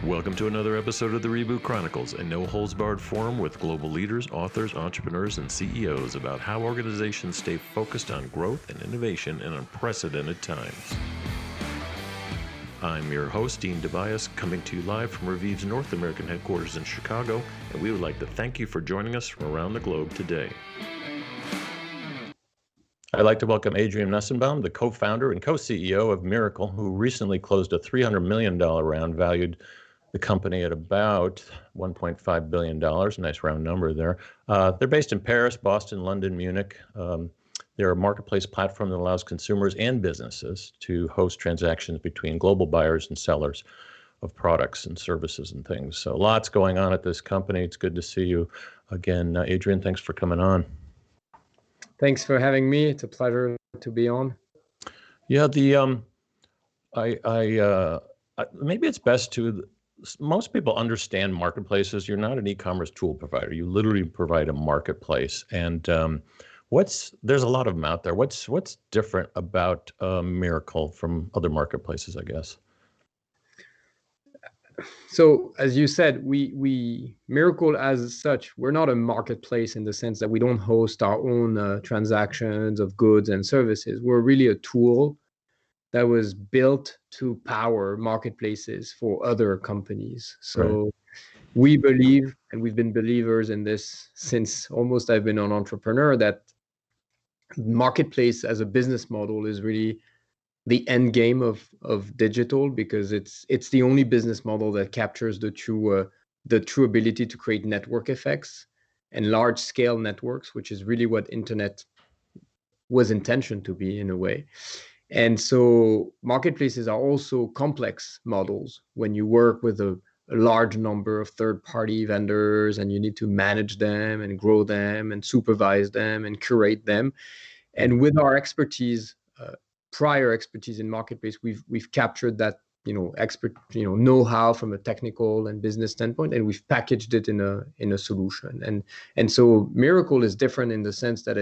Welcome to another episode of the Reboot Chronicles, a no-holds-barred forum with global leaders, authors, entrepreneurs, and CEOs about how organizations stay focused on growth and innovation in unprecedented times. I'm your host, Dean Tobias, coming to you live from Revive's North American headquarters in Chicago, and we would like to thank you for joining us from around the globe today. I'd like to welcome Adrien Nussenbaum, the co-founder and co-CEO of Mirakl, who recently closed a $300 million round valued the company at about $1.5 billion, nice round number there. They're based in Paris, Boston, London, Munich. They're a marketplace platform that allows consumers and businesses to host transactions between global buyers and sellers of products and services and things. So lots going on at this company. It's good to see you again. Adrien, thanks for coming on. Thanks for having me. It's a pleasure to be on. Yeah, maybe it's best to, most people understand marketplaces. You're not an e-commerce tool provider. You literally provide a marketplace. And there's a lot of them out there. What's different about Mirakl from other marketplaces, I guess? So as you said, we Mirakl as such, we're not a marketplace in the sense that we don't host our own transactions of goods and services. We're really a tool that was built to power marketplaces for other companies. So right. We believe, and we've been believers in this since almost I've been an entrepreneur, that marketplace as a business model is really the end game of digital, because it's the only business model that captures the true ability to create network effects and large scale networks, which is really what internet was intentioned to be in a way. And so marketplaces are also complex models when you work with a large number of third-party vendors and you need to manage them and grow them and supervise them and curate them. And with our expertise, prior expertise in marketplace, we've captured that know-how from a technical and business standpoint, and we've packaged it in a solution. And so Mirakl is different in the sense that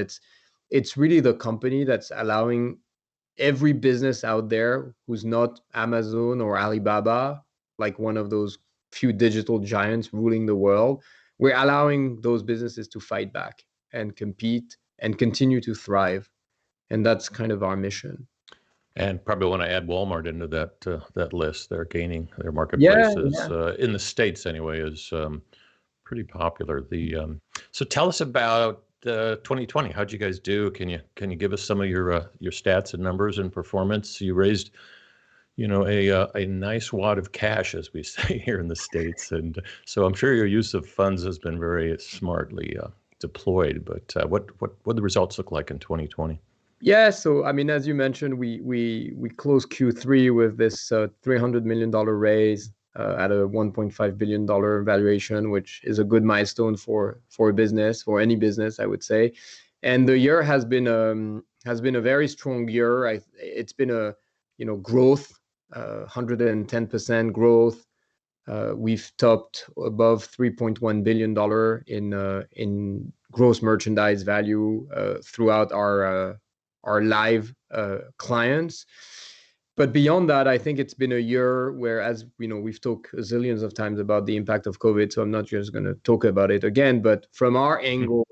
it's really the company that's allowing every business out there who's not Amazon or Alibaba, like one of those few digital giants ruling the world, we're allowing those businesses to fight back and compete and continue to thrive. And that's kind of our mission. And probably want to add Walmart into that list. They're gaining their marketplaces in the States anyway, is pretty popular. So tell us about 2020. How'd you guys do? Can you give us some of your stats and numbers and performance? You raised, a nice wad of cash, as we say here in the States, and so I'm sure your use of funds has been very smartly deployed. But what the results look like in 2020? Yeah, so I mean, as you mentioned, we closed Q3 with this $300 million raise at a $1.5 billion valuation, which is a good milestone for a business, for any business, I would say. And the year has been a very strong year. It's been a growth, 110% growth. We've topped above $3.1 billion in gross merchandise value throughout our live clients. But beyond that, I think it's been a year where, as we've talked zillions of times about the impact of COVID, so I'm not just going to talk about it again. But from our angle,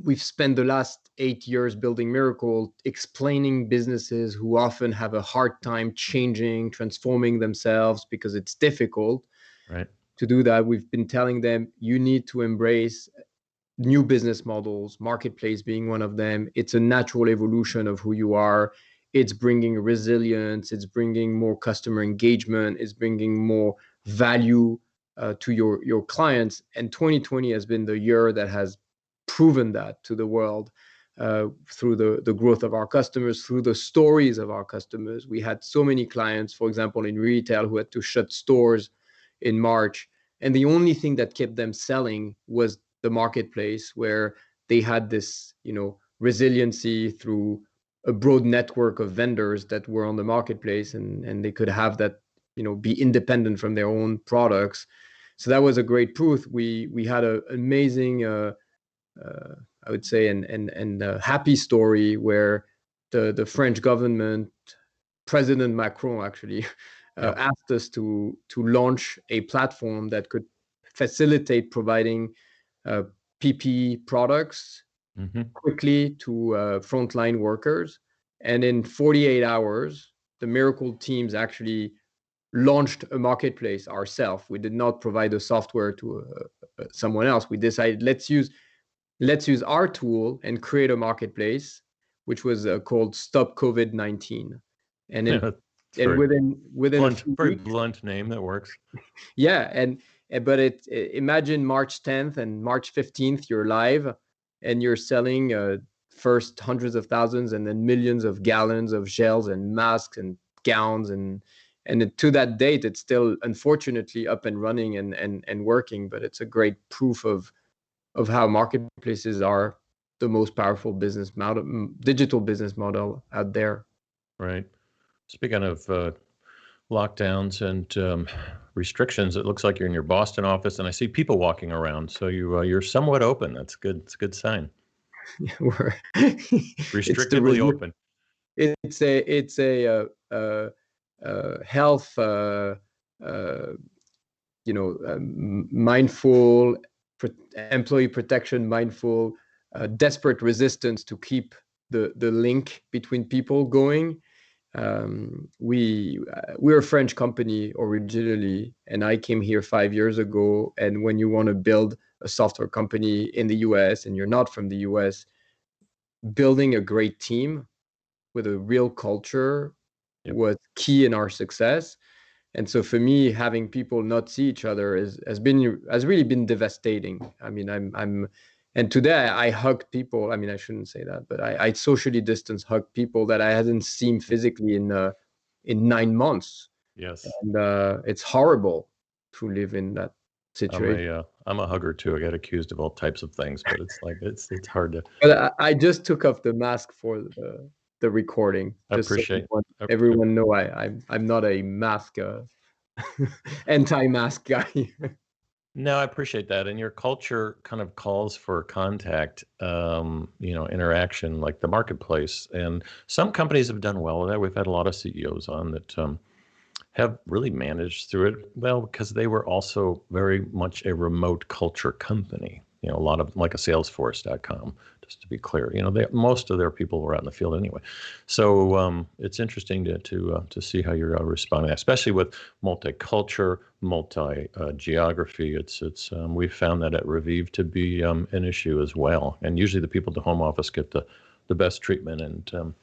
we've spent the last 8 years building Mirakl, explaining businesses who often have a hard time changing, transforming themselves because it's difficult. Right. To do that. We've been telling them, you need to embrace new business models, marketplace being one of them. It's a natural evolution of who you are. It's bringing resilience. It's bringing more customer engagement. It's bringing more value to your clients. And 2020 has been the year that has proven that to the world through the growth of our customers, through the stories of our customers. We had so many clients, for example, in retail, who had to shut stores in March. And the only thing that kept them selling was the marketplace, where they had this, resiliency through a broad network of vendors that were on the marketplace, and they could have that, be independent from their own products. So that was a great proof. We had an amazing, I would say, and a happy story where the French government, President Macron actually asked us to launch a platform that could facilitate providing PPE products quickly to frontline workers. And in 48 hours, the Mirakl teams actually launched a marketplace ourselves. We did not provide the software to someone else. We decided let's use our tool and create a marketplace, which was called Stop COVID-19. And within blunt, very blunt name that works. Yeah, but imagine March 10th and March 15th you're live and you're selling first hundreds of thousands and then millions of gallons of gels and masks and gowns, and to that date it's still unfortunately up and running and working, but it's a great proof of how marketplaces are the most powerful business model, digital business model out there. Right. Speaking of lockdowns and restrictions, it looks like you're in your Boston office, and I see people walking around. So you're somewhat open. That's good. It's a good sign. We're restrictedly open. It's a health, mindful, employee protection, mindful, desperate resistance to keep the link between people going. We're a French company originally, and I came here 5 years ago. And when you want to build a software company in the US and you're not from the US, building a great team with a real culture was key in our success. And so for me, having people not see each other has really been devastating. I mean, and today I hug people. I mean, I shouldn't say that, but I socially distance hug people that I hadn't seen physically in 9 months. Yes. And it's horrible to live in that situation. I'm a hugger too. I get accused of all types of things, but it's like it's hard to. But I just took off the mask for the recording. I appreciate. So everyone know I'm not a mask anti-mask guy. No, I appreciate that. And your culture kind of calls for contact, interaction, like the marketplace. And some companies have done well with that. We've had a lot of CEOs on that have really managed through it well, because they were also very much a remote culture company. A lot of like a Salesforce.com, just to be clear. Most of their people were out in the field anyway. So it's interesting to see how you're responding, especially with multicultural, multi-geography. It's we've found that at Revieve to be an issue as well. And usually the people at the home office get the best treatment. And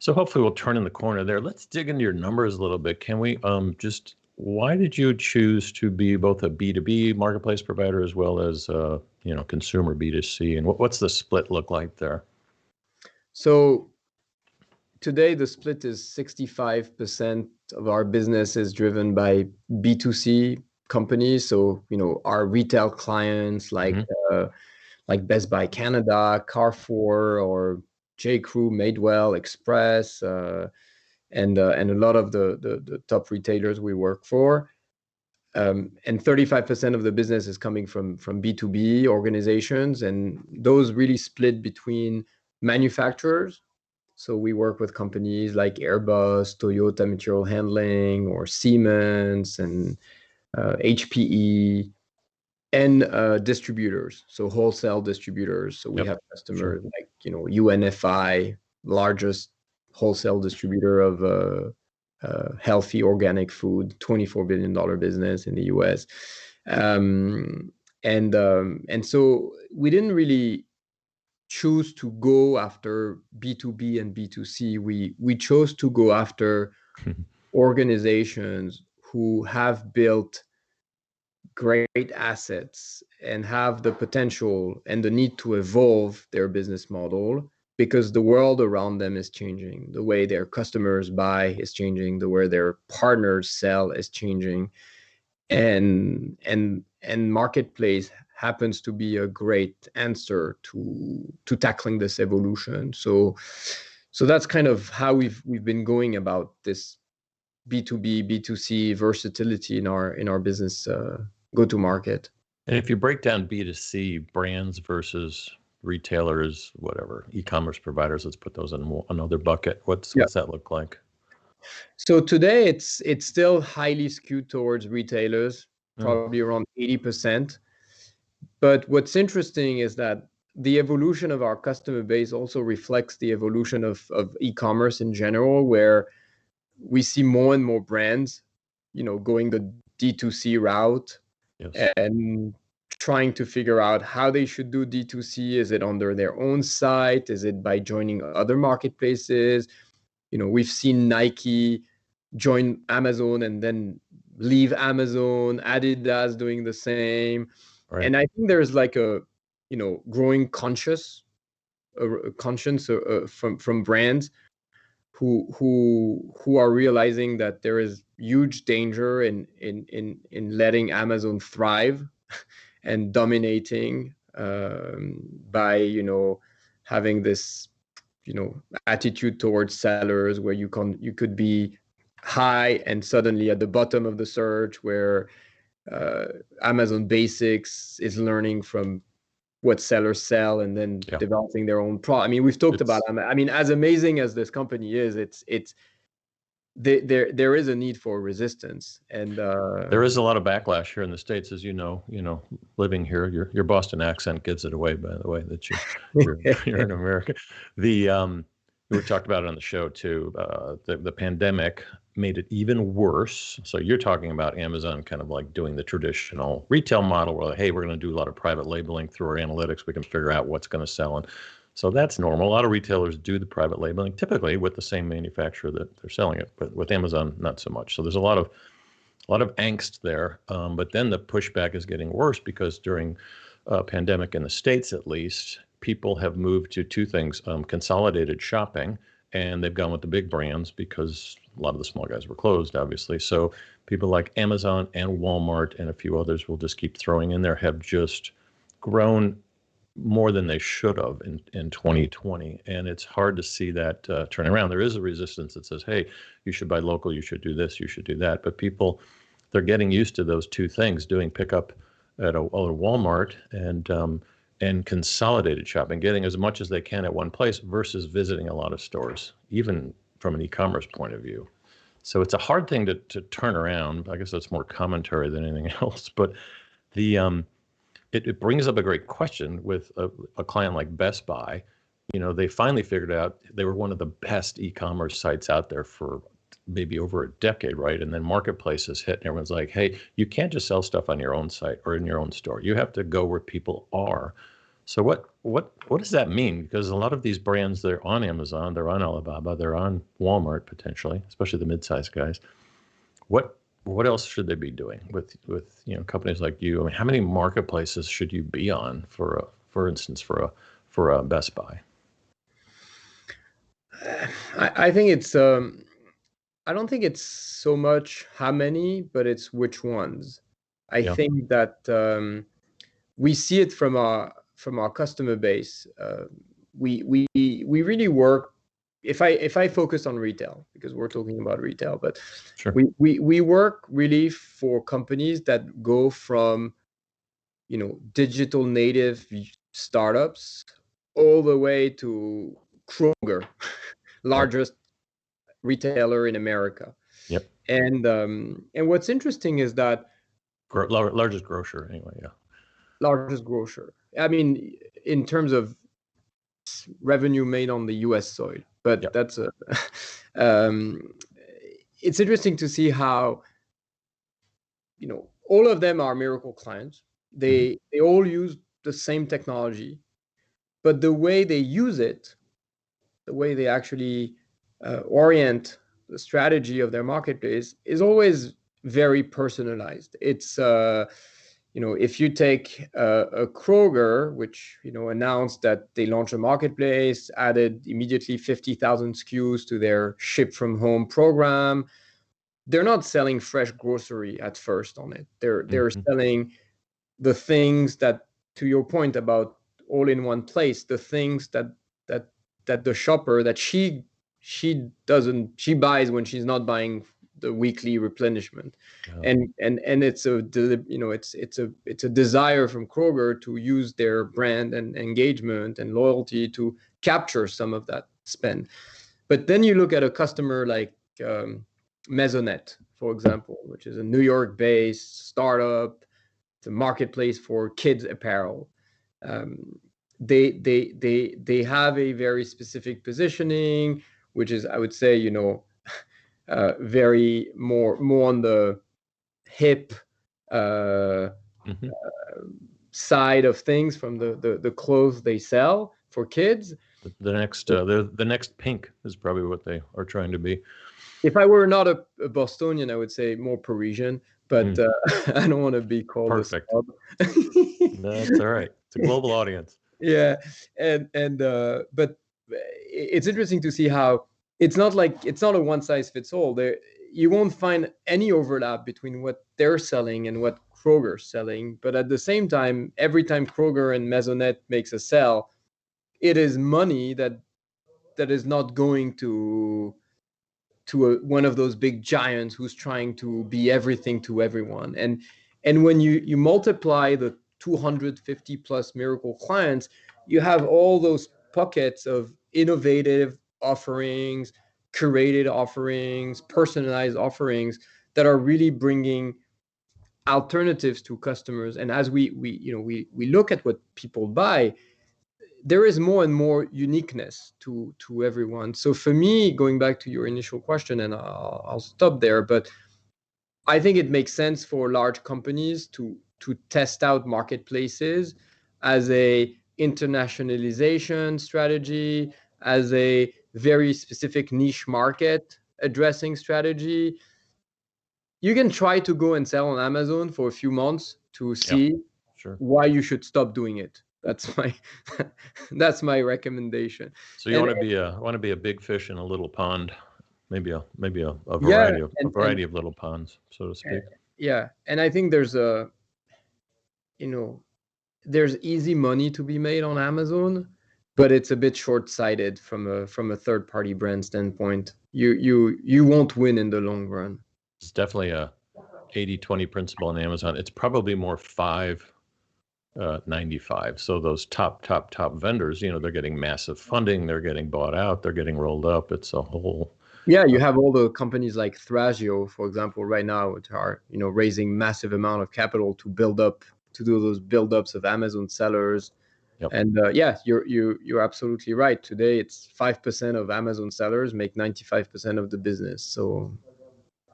so hopefully we'll turn in the corner there. Let's dig into your numbers a little bit. Can we why did you choose to be both a B2B marketplace provider as well as consumer B2C, and what's the split look like there? So today the split is 65% of our business is driven by B2C companies. So our retail clients like Best Buy Canada, Carrefour, or J.Crew, Madewell, Express, and a lot of the top retailers we work for. And 35% of the business is coming from B2B organizations, and those really split between manufacturers. So we work with companies like Airbus, Toyota Material Handling, or Siemens, and HPE, and distributors, so wholesale distributors. So we have customers like UNFI, largest wholesale distributor of healthy organic food, $24 billion business in the US. And so we didn't really choose to go after B2B and B2C. We chose to go after organizations who have built great assets and have the potential and the need to evolve their business model, because the world around them is changing. The way their customers buy is changing. The way their partners sell is changing. And marketplace happens to be a great answer to tackling this evolution. So that's kind of how we've been going about this B2B, B2C versatility in our business go-to-market. And if you break down B2C, brands versus retailers, whatever, e-commerce providers, let's put those in another bucket. What's that look like? So today it's still highly skewed towards retailers, probably around 80%. But what's interesting is that the evolution of our customer base also reflects the evolution of e-commerce in general, where we see more and more brands, going the D2C route. Yes. And trying to figure out how they should do D2C. Is it under their own site? Is it by joining other marketplaces? We've seen Nike join Amazon and then leave Amazon, Adidas doing the same. Right. And I think there's like a, growing conscience from brands who are realizing that there is huge danger in letting Amazon thrive and dominating by having this attitude towards sellers where you could be high and suddenly at the bottom of the search, where Amazon Basics is learning from what sellers sell and then developing their own product. I mean, we've talked about, as amazing as this company is, there is a need for resistance, and there is a lot of backlash here in the States, as you know, living here. Your Boston accent gives it away, by the way, that you're in America. We talked about it on the show too. The pandemic made it even worse. So you're talking about Amazon kind of like doing the traditional retail model where, hey, we're going to do a lot of private labeling through our analytics. We can figure out what's going to sell. And so that's normal. A lot of retailers do the private labeling, typically with the same manufacturer that they're selling it, but with Amazon, not so much. So there's a lot of angst there. But then the pushback is getting worse because during pandemic in the States, at least, people have moved to two things: consolidated shopping, and they've gone with the big brands because a lot of the small guys were closed, obviously. So people like Amazon and Walmart and a few others will just keep throwing in there, have just grown more than they should have in 2020. And it's hard to see that turn around. There is a resistance that says, hey, you should buy local, you should do this, you should do that. But people, they're getting used to those two things, doing pickup at a Walmart and consolidated shopping, getting as much as they can at one place versus visiting a lot of stores, even from an e-commerce point of view. So it's a hard thing to turn around. I guess that's more commentary than anything else. But it brings up a great question with a client like Best Buy. They finally figured out they were one of the best e-commerce sites out there for maybe over a decade, right? And then marketplaces hit and everyone's like, hey, you can't just sell stuff on your own site or in your own store. You have to go where people are. So what does that mean? Because a lot of these brands, they're on Amazon, they're on Alibaba, they're on Walmart potentially, especially the mid-sized guys. What else should they be doing with companies like you? I mean, how many marketplaces should you be on for instance, for a Best Buy? I think it's I don't think it's so much how many, but it's which ones. I think that we see it from our customer base. We really work. If I focus on retail, because we're talking about retail, but sure. we work really for companies that go from digital native startups all the way to Kroger, largest retailer in America. Yep. And what's interesting is that largest grocer anyway. Yeah. Largest grocer. I mean, in terms of revenue made on the U.S. soil, but that's a. It's interesting to see how all of them are Mirakl clients. They all use the same technology, but the way they use it, the way they actually orient the strategy of their marketplace is always very personalized. It's if you take a Kroger, which announced that they launched a marketplace, added immediately 50,000 SKUs to their ship from home program, they're not selling fresh grocery at first on it. They're selling the things that, to your point about all in one place, the things that the shopper that she buys when she's not buying the weekly replenishment. And it's a desire from Kroger to use their brand and engagement and loyalty to capture some of that spend. But then you look at a customer like Maisonette, for example, which is a New York-based startup. It's a marketplace for kids apparel. They have a very specific positioning, which is, I would say, very more on the hip side of things from the clothes they sell for kids. The next Pink is probably what they are trying to be. If I were not a Bostonian, I would say more Parisian, but I don't want to be called perfect. A That's all right. It's a global audience. Yeah, but it's interesting to see how it's not a one size fits all. You won't find any overlap between what they're selling and what Kroger's selling. But at the same time, every time Kroger and Maisonette makes a sell, it is money that is not going to one of those big giants who's trying to be everything to everyone. And when you multiply the 250 plus Mirakl clients, you have all those pockets of innovative offerings, curated offerings, personalized offerings that are really bringing alternatives to customers. And as we look at what people buy, there is more and more uniqueness to everyone. So for me, going back to your initial question, and I'll stop there, but I think it makes sense for large companies to test out marketplaces as a internationalization strategy, as a very specific niche market addressing strategy. You can try to go and sell on Amazon for a few months to see why you should stop doing it. That's my recommendation. So you want to be a big fish in a little pond, maybe a variety of little ponds, so to speak. Yeah, and I think there's easy money to be made on Amazon, but it's a bit short-sighted from a third-party brand standpoint. You won't win in the long run. It's definitely a 80-20 principle on Amazon. It's probably more 5-95. So those top vendors, they're getting massive funding, they're getting bought out, they're getting rolled up. It's a whole. Yeah, you have all the companies like Thrasio, for example, right now, which are raising massive amount of capital to do those build-ups of Amazon sellers. Yep. And you're absolutely right. Today, it's 5% of Amazon sellers make 95% of the business. So.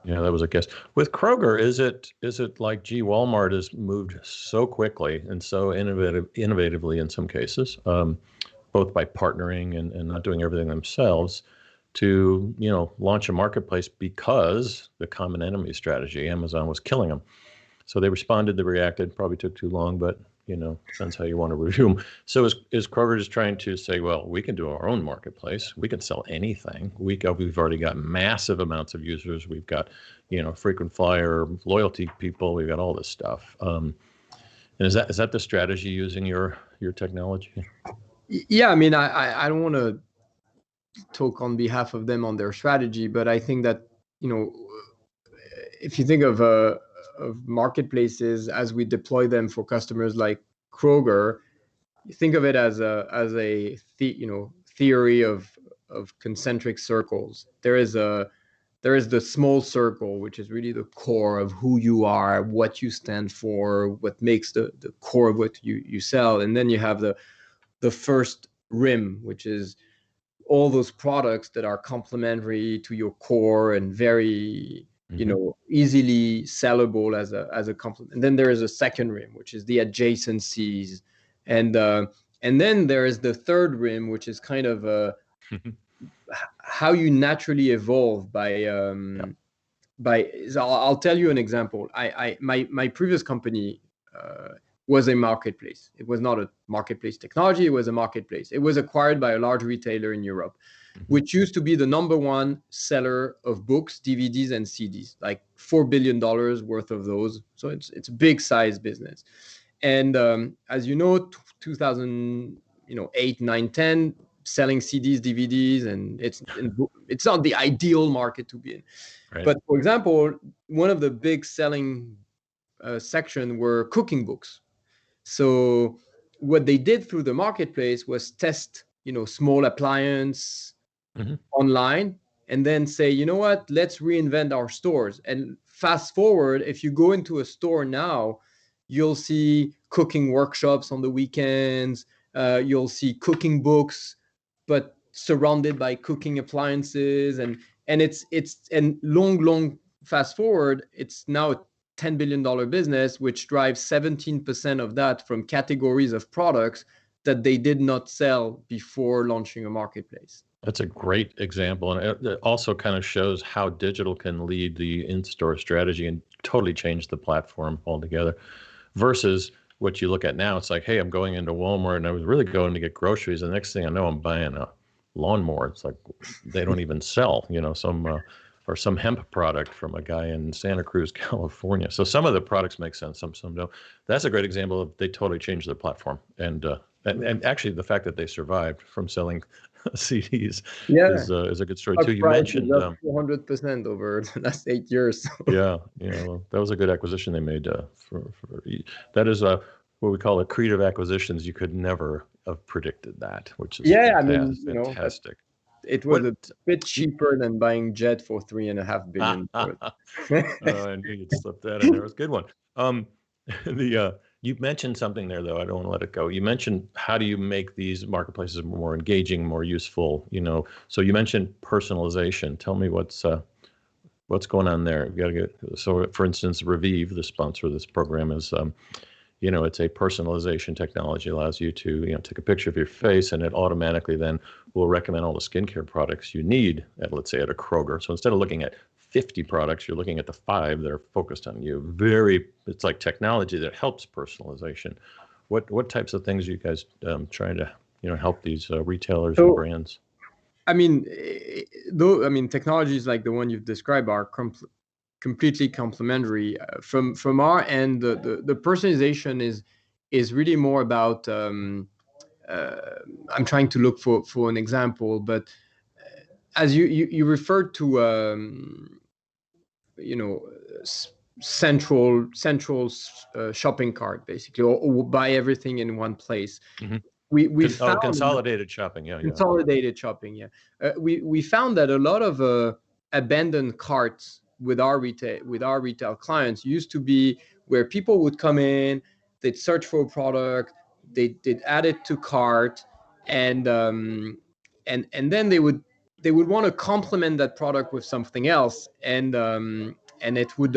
Yeah, that was a guess. With Kroger, is it like, Walmart has moved so quickly and so innovatively in some cases, both by partnering and not doing everything themselves, to launch a marketplace because the common enemy strategy, Amazon, was killing them. So they responded, they reacted, probably took too long, but depends how you want to review them. So is Kroger just trying to say, well, we can do our own marketplace. We can sell anything. We've already got massive amounts of users. We've got, frequent flyer loyalty people. We've got all this stuff. And is that the strategy using your technology? Yeah, I mean, I don't want to talk on behalf of them on their strategy, but I think that, if you think of marketplaces as we deploy them for customers like Kroger, you think of it as a theory of concentric circles. There is the small circle, which is really the core of who you are, what you stand for, what makes the core of what you sell. And then you have the first rim, which is all those products that are complementary to your core and very easily sellable as a complement. And then there is a second rim, which is the adjacencies, and then there is the third rim, which is kind of how you naturally evolve by. I'll tell you an example. My previous company was a marketplace. It was not a marketplace technology. It was a marketplace. It was acquired by a large retailer in Europe, which used to be the number one seller of books, DVDs, and CDs, like $4 billion worth of those. So it's a big size business. And as you know, 2008, 9, 10, selling CDs, DVDs, and it's not the ideal market to be in. Right. But for example, one of the big selling section were cooking books. So what they did through the marketplace was test, small appliance online and then say, you know what, let's reinvent our stores. And fast forward, if you go into a store now, you'll see cooking workshops on the weekends, you'll see cooking books, but surrounded by cooking appliances, and it's long fast forward, it's now a $10 billion business, which drives 17% of that from categories of products that they did not sell before launching a marketplace. That's a great example. And it also kind of shows how digital can lead the in-store strategy and totally change the platform altogether. Versus what you look at now, it's like, hey, I'm going into Walmart and I was really going to get groceries. And the next thing I know, I'm buying a lawnmower. It's like they don't even sell, some hemp product from a guy in Santa Cruz, California. So some of the products make sense, some don't. That's a great example of they totally changed their platform. And actually the fact that they survived from selling CDs is a good story too. You mentioned 400% over the last 8 years. Yeah, that was a good acquisition they made. That is what we call accretive acquisitions. You could never have predicted that, which is fantastic. It was a bit cheaper than buying Jet for $3.5 billion. I knew you'd slip that in there. It was a good one. You mentioned something there, though. I don't want to let it go. You mentioned how do you make these marketplaces more engaging, more useful? So you mentioned personalization. Tell me what's going on there. So, for instance, Revieve, the sponsor of this program, is it's a personalization technology. Allows you to take a picture of your face, and it automatically then will recommend all the skincare products you need at, let's say, at a Kroger. So instead of looking at 50 products, you're looking at the 5 that are focused on you. It's like technology that helps personalization. What types of things are you guys trying to help these retailers and brands? Technologies like the one you've described are completely complementary. From our end, the personalization is really more about. I'm trying to look for an example, but as you referred to, central shopping cart, basically, or buy everything in one place. Mm-hmm. We found consolidated shopping. Consolidated shopping. Yeah. We found that a lot of abandoned carts with our retail clients used to be where people would come in, they'd search for a product, they'd add it to cart, and then they would want to complement that product with something else, and it would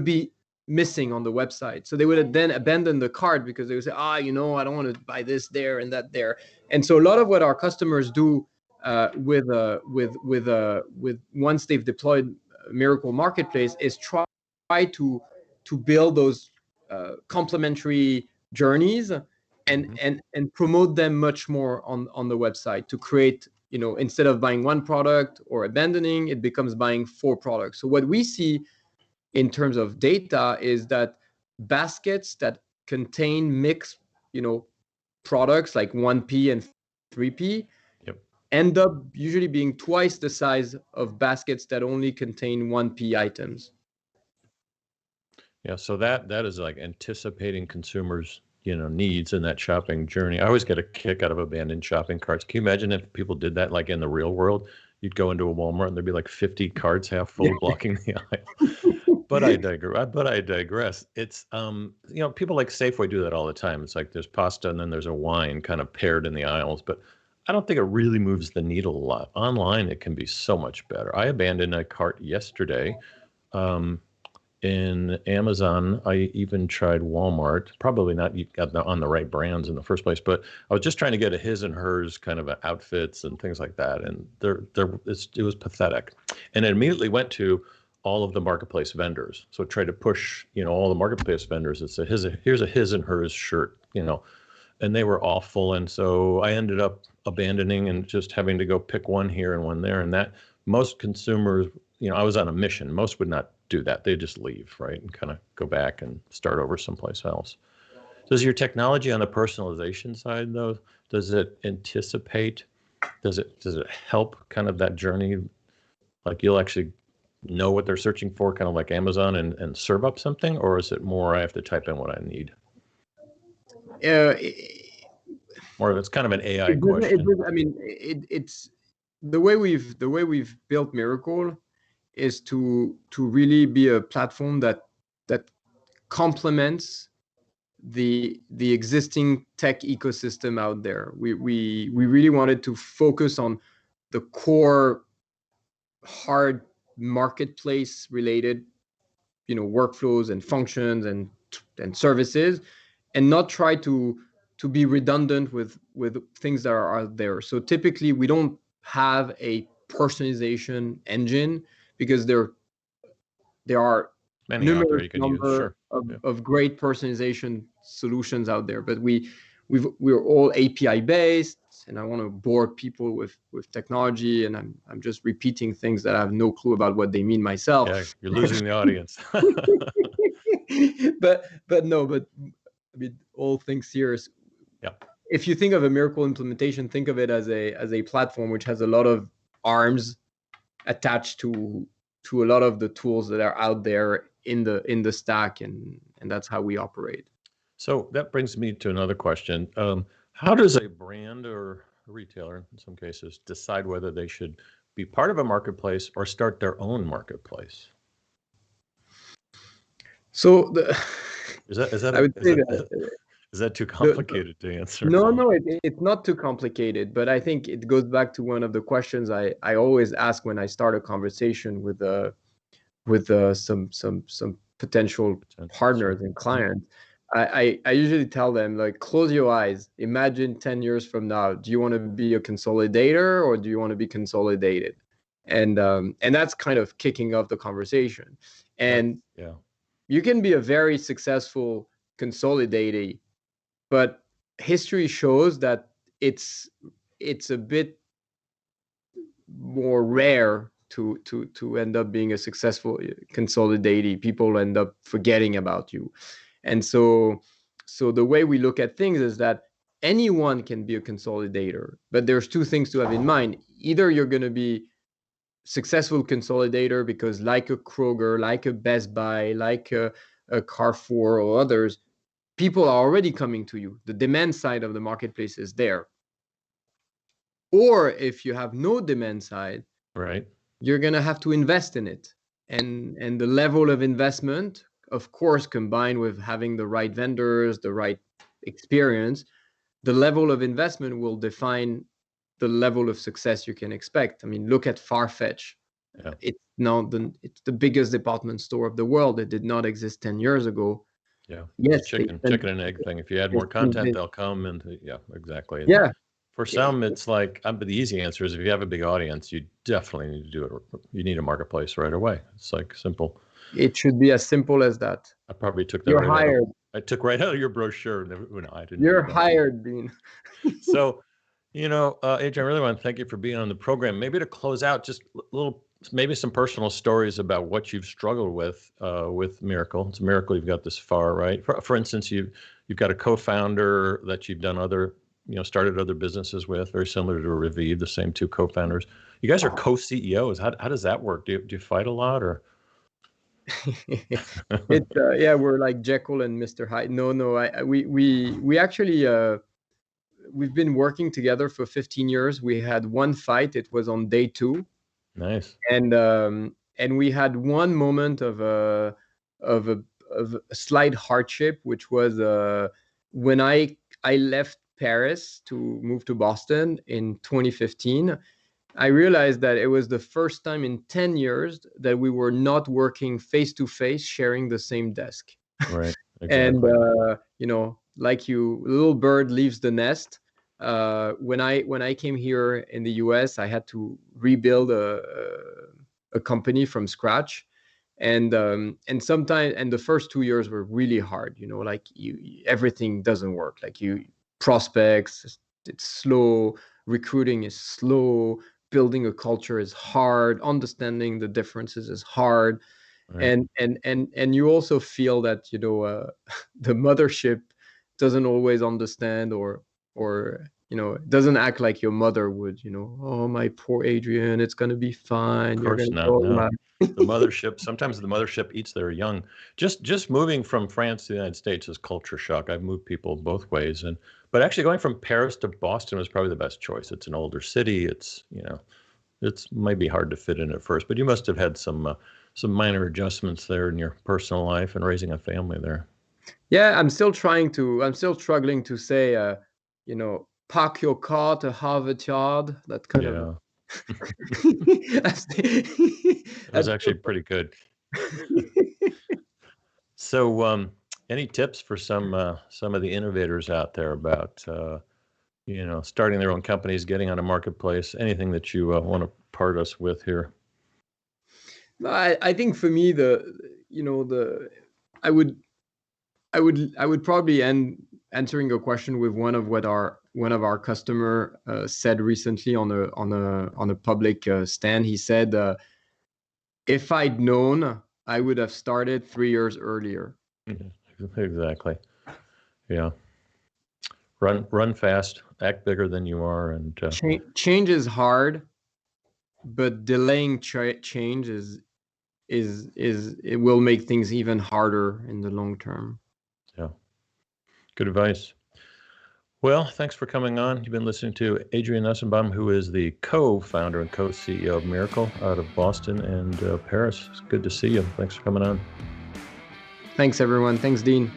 be missing on the website. So they would then abandon the cart because they would say, I don't want to buy this there and that there. And so a lot of what our customers do with once they've deployed Mirakl Marketplace is try to build those complementary journeys and promote them much more on the website to create, instead of buying one product or abandoning, it becomes buying 4 products. So what we see in terms of data is that baskets that contain mixed, products like 1P and 3P end up usually being twice the size of baskets that only contain 1P items. Yeah, so that is like anticipating consumers' needs in that shopping journey. I always get a kick out of abandoned shopping carts. Can you imagine if people did that like in the real world? You'd go into a Walmart and there'd be like 50 carts half full blocking the aisle. But I digress. It's people like Safeway do that all the time. It's like there's pasta and then there's a wine kind of paired in the aisles, but I don't think it really moves the needle a lot. Online, it can be so much better. I abandoned a cart yesterday. In Amazon, I even tried Walmart. Probably not on the right brands in the first place, but I was just trying to get a his and hers kind of outfits and things like that, and it was pathetic. And it immediately went to all of the marketplace vendors. So I tried to push, all the marketplace vendors that said, here's a his and hers shirt, and they were all full. And so I ended up abandoning and just having to go pick one here and one there. And that most consumers, I was on a mission. Most would not do that. They just leave, right? And kind of go back and start over someplace else. Does your technology on the personalization side, though, does it anticipate, does it help kind of that journey? Like you'll actually know what they're searching for, kind of like Amazon, and serve up something? Or is it more I have to type in what I need? Or it's kind of an AI question. It's the way we've built Mirakl is to really be a platform that complements the existing tech ecosystem out there. We really wanted to focus on the core hard marketplace related, workflows and functions and services, and not try to be redundant with things that are out there. So typically we don't have a personalization engine because there are Many out there numerous you can use, number sure. of great personalization solutions out there, but we're all API based, and I want to bore people with technology, and I'm just repeating things that I have no clue about what they mean myself. Yeah, you're losing the audience. but I mean, all things serious. Yeah. If you think of a Mirakl implementation, think of it as a platform which has a lot of arms attached to a lot of the tools that are out there in the stack, and that's how we operate. So that brings me to another question. How does a brand or a retailer, in some cases, decide whether they should be part of a marketplace or start their own marketplace? So is that too complicated to answer? No, it's not too complicated, but I think it goes back to one of the questions I always ask when I start a conversation with some potential partners and clients. I usually tell them, like, close your eyes. Imagine 10 years from now, do you want to be a consolidator or do you want to be consolidated? And that's kind of kicking off the conversation. And you can be a very successful consolidator, but history shows that it's a bit more rare to end up being a successful consolidator. People end up forgetting about you. And so the way we look at things is that anyone can be a consolidator, but there's two things to have in mind. Either you're going to be successful consolidator because, like a Kroger, like a Best Buy, like a Carrefour or others, people are already coming to you. The demand side of the marketplace is there. Or if you have no demand side, right, you're going to have to invest in it. And the level of investment, of course, combined with having the right vendors, the right experience, the level of investment will define the level of success you can expect. I mean, look at Farfetch. Yeah. It's the biggest department store of the world. It did not exist 10 years ago. Yeah. Yes. Chicken and egg thing. If you add more content, they'll come. And yeah, exactly. Yeah. For some, it's like, but the easy answer is if you have a big audience, you definitely need to do it. You need a marketplace right away. It's like simple. It should be as simple as that. I probably took that. You're hired. I took right out of your brochure. No, I didn't. You're hired, Bean. So, Adrien, I really want to thank you for being on the program. Maybe to close out, just maybe some personal stories about what you've struggled with Mirakl. It's a miracle you've got this far, right? For instance, you've got a co-founder that you've done started other businesses with, very similar to Revieve, the same two co-founders. You guys are co-CEOs. How does that work? Do you fight a lot, or? We're like Jekyll and Mr. Hyde. No, we actually we've been working together for 15 years. We had one fight. It was on day 2. Nice. And we had one moment of a slight hardship, which was when I left Paris to move to Boston in 2015. I realized that it was the first time in 10 years that we were not working face to face, sharing the same desk. Right. Exactly. And like little bird leaves the nest. When I came here in the US, I had to rebuild a company from scratch, and the first 2 years were really hard. Like everything doesn't work. Like prospects, it's slow. Recruiting is slow. Building a culture is hard. Understanding the differences is hard. Right. And you also feel that the mothership doesn't always understand or doesn't act like your mother would. Oh, my poor Adrien, it's gonna be fine. Of course not. No. The mothership, sometimes the mothership eats their young. Just moving from France to the United States is culture shock. I've moved people both ways, but actually going from Paris to Boston was probably the best choice. It's an older city. It's It's maybe hard to fit in at first, but you must have had some minor adjustments there in your personal life and raising a family there. Yeah, I'm still struggling to say, park your car to Harvard Yard. That kind of. It was actually pretty good. So, any tips for some of the innovators out there about starting their own companies, getting on a marketplace? Anything that you want to part us with here? I think for me, I would probably end answering a question with one of our customer said recently on a public stand. He said, "If I'd known, I would have started 3 years earlier." Exactly. Yeah. Run fast, act bigger than you are, and change is hard, but delaying change is it will make things even harder in the long term. Yeah. Good advice. Well, thanks for coming on. You've been listening to Adrien Nussenbaum, who is the co-founder and co-CEO of Mirakl out of Boston and Paris. It's good to see you. Thanks for coming on. Thanks, everyone. Thanks, Dean.